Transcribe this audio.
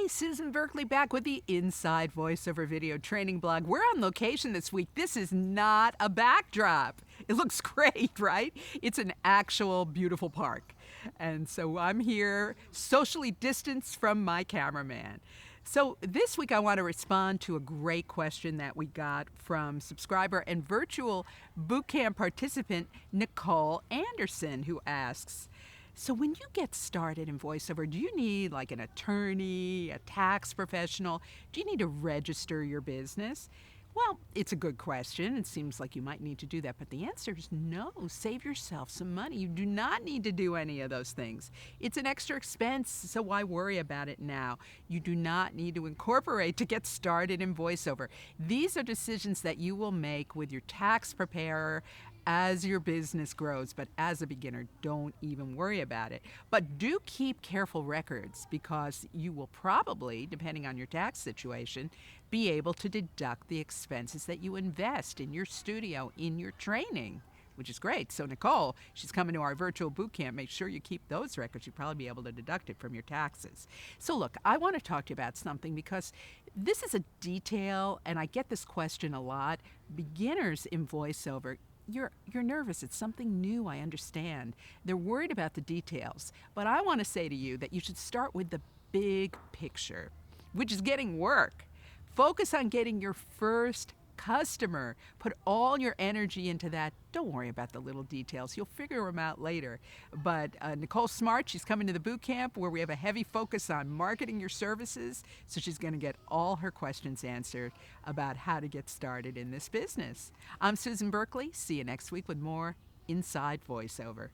Hey, Susan Berkley back with the Inside Voiceover Video Training Blog. We're on location this week. This is not a backdrop. It looks great, right? It's an actual beautiful park. And so I'm here socially distanced from my cameraman. So this week I want to respond to a great question that we got from subscriber and virtual bootcamp participant Nicole Anderson, who asks, so when you get started in voiceover, do you need like an attorney, a tax professional? Do you need to register your business? Well, it's a good question. It seems like you might need to do that, but the answer is no. Save yourself some money. You do not need to do any of those things. It's an extra expense, so why worry about it now? You do not need to incorporate to get started in voiceover. These are decisions that you will make with your tax preparer as your business grows, but as a beginner, don't even worry about it. But do keep careful records because you will probably, depending on your tax situation, be able to deduct the expenses that you invest in your studio, in your training, which is great. So Nicole, she's coming to our virtual boot camp. Make sure you keep those records. You'll probably be able to deduct it from your taxes. So look, I want to talk to you about something because this is a detail, and I get this question a lot. Beginners in voiceover, you're nervous. It's something new, I understand. They're worried about the details. But I want to say to you that you should start with the big picture, which is getting work. Focus on getting your first customer. Put all your energy into that. Don't worry about the little details. You'll figure them out later. But Nicole's smart. She's coming to the boot camp where we have a heavy focus on marketing your services. So she's going to get all her questions answered about how to get started in this business. I'm Susan Berkley. See you next week with more Inside Voiceover.